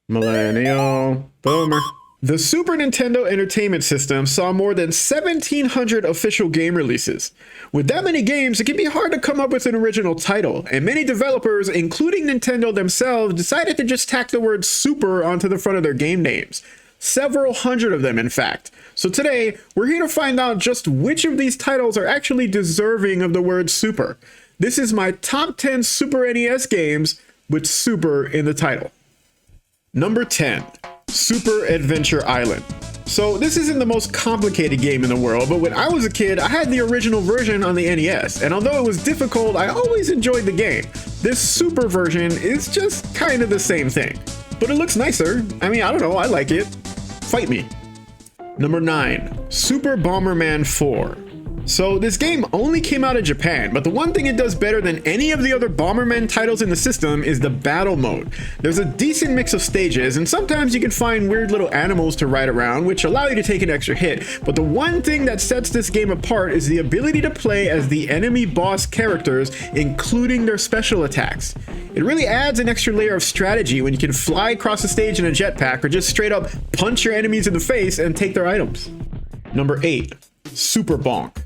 Millennial Boomer. The Super Nintendo Entertainment System saw more than 1,700 official game releases. With that many games, it can be hard to come up with an original title, and many developers, including Nintendo themselves, decided to just tack the word Super onto the front of their game names. Several hundred of them, in fact. So today, we're here to find out just which of these titles are actually deserving of the word Super. This is my top 10 Super NES games with Super in the title. Number 10. Super Adventure Island. So this isn't the most complicated game in the world, but when I was a kid, I had the original version on the NES, and although it was difficult, I always enjoyed the game. This Super version is just kind of the same thing, but it looks nicer. I mean, I don't know, I like it. Fight me. Number 9. Super Bomberman IV. So this game only came out in Japan, but the one thing it does better than any of the other Bomberman titles in the system is the battle mode. There's a decent mix of stages, and sometimes you can find weird little animals to ride around, which allow you to take an extra hit, but the one thing that sets this game apart is the ability to play as the enemy boss characters, including their special attacks. It really adds an extra layer of strategy when you can fly across the stage in a jetpack or just straight up punch your enemies in the face and take their items. Number 8. Super Bonk.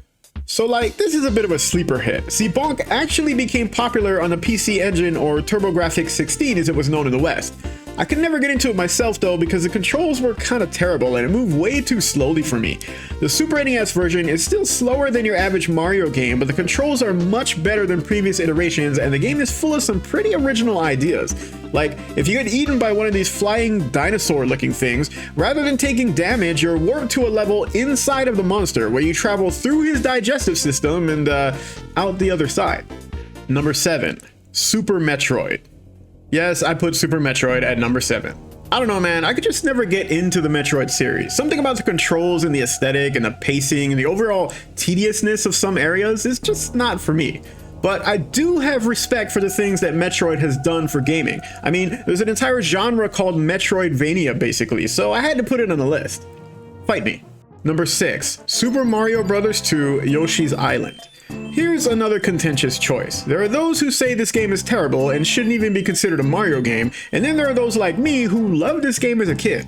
So this is a bit of a sleeper hit. See, Bonk actually became popular on the PC Engine, or TurboGrafx 16 as it was known in the West. I could never get into it myself though because the controls were kind of terrible and it moved way too slowly for me. The Super NES version is still slower than your average Mario game, but the controls are much better than previous iterations and the game is full of some pretty original ideas. Like, if you get eaten by one of these flying dinosaur looking things, rather than taking damage, you're warped to a level inside of the monster where you travel through his digestive system and out the other side. Number 7. Super Metroid. Yes, I put Super Metroid at number 7. I don't know, man, I could just never get into the Metroid series. Something about the controls and the aesthetic and the pacing and the overall tediousness of some areas is just not for me. But I do have respect for the things that Metroid has done for gaming. I mean, there's an entire genre called Metroidvania basically, so I had to put it on the list. Fight me. Number 6. Super Mario Bros. 2 Yoshi's Island. Here's another contentious choice. There are those who say this game is terrible and shouldn't even be considered a Mario game, and then there are those like me who loved this game as a kid.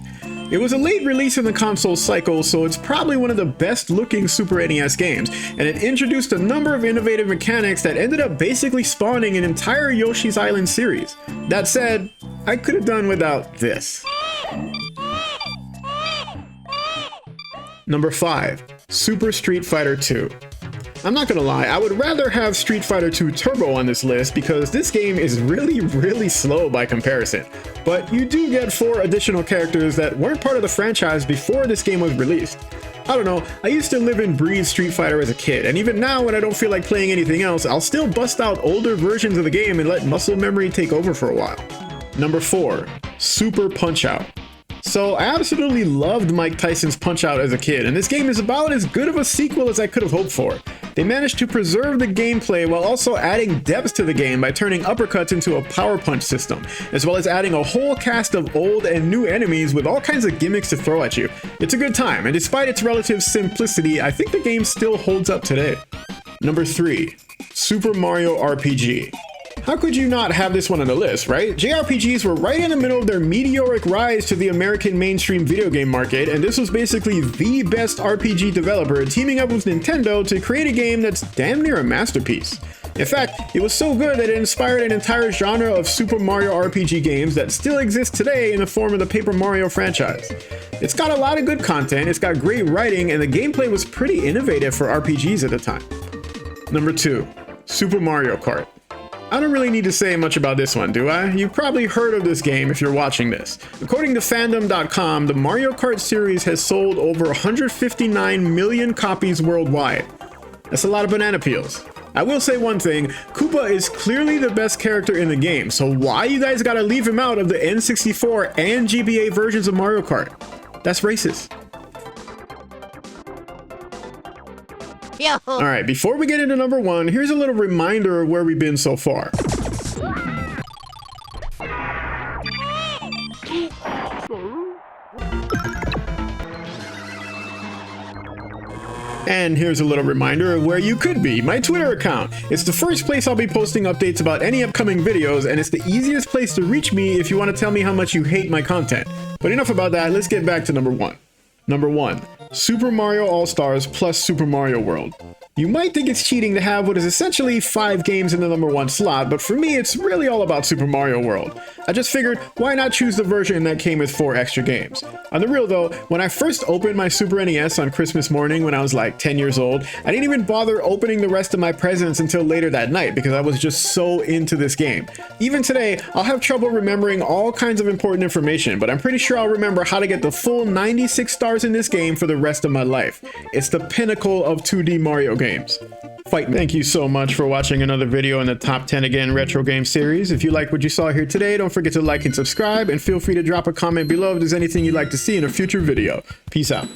It was a late release in the console cycle, so it's probably one of the best looking Super NES games, and it introduced a number of innovative mechanics that ended up basically spawning an entire Yoshi's Island series. That said, I could have done without this. Number 5. Super Street Fighter II. I'm not gonna lie, I would rather have Street Fighter II Turbo on this list because this game is really slow by comparison. But you do get 4 additional characters that weren't part of the franchise before this game was released. I don't know, I used to live and breathe Street Fighter as a kid, and even now when I don't feel like playing anything else, I'll still bust out older versions of the game and let muscle memory take over for a while. Number 4. Super Punch-Out! So I absolutely loved Mike Tyson's Punch-Out as a kid, and this game is about as good of a sequel as I could have hoped for. They managed to preserve the gameplay while also adding depth to the game by turning uppercuts into a power punch system, as well as adding a whole cast of old and new enemies with all kinds of gimmicks to throw at you. It's a good time, and despite its relative simplicity, I think the game still holds up today. Number 3. Super Mario RPG. How could you not have this one on the list, right? JRPGs were right in the middle of their meteoric rise to the American mainstream video game market, and this was basically the best RPG developer teaming up with Nintendo to create a game that's damn near a masterpiece. In fact, it was so good that it inspired an entire genre of Super Mario RPG games that still exist today in the form of the Paper Mario franchise. It's got a lot of good content, it's got great writing, and the gameplay was pretty innovative for RPGs at the time. Number 2. Super Mario Kart. I don't really need to say much about this one, do I? You've probably heard of this game if you're watching this. According to fandom.com, the Mario Kart series has sold over 159 million copies worldwide. That's a lot of banana peels. I will say one thing, Koopa is clearly the best character in the game, so why you guys gotta leave him out of the N64 and GBA versions of Mario Kart? That's racist. Alright, before we get into number 1, here's a little reminder of where we've been so far. And here's a little reminder of where you could be, my Twitter account. It's the first place I'll be posting updates about any upcoming videos, and it's the easiest place to reach me if you want to tell me how much you hate my content. But enough about that, let's get back to number 1. Number 1, Super Mario All-Stars plus Super Mario World. You might think it's cheating to have what is essentially 5 games in the number 1 slot, but for me it's really all about Super Mario World. I just figured, why not choose the version that came with 4 extra games? On the real though, when I first opened my Super NES on Christmas morning when I was like 10 years old, I didn't even bother opening the rest of my presents until later that night because I was just so into this game. Even today, I'll have trouble remembering all kinds of important information, but I'm pretty sure I'll remember how to get the full 96 stars in this game for the rest of my life. It's the pinnacle of 2D Mario games. Fight me. Thank you so much for watching another video in the Top 10 Again retro game series. If you like what you saw here today, don't forget to like and subscribe, and feel free to drop a comment below if there's anything you'd like to see in a future video. Peace out.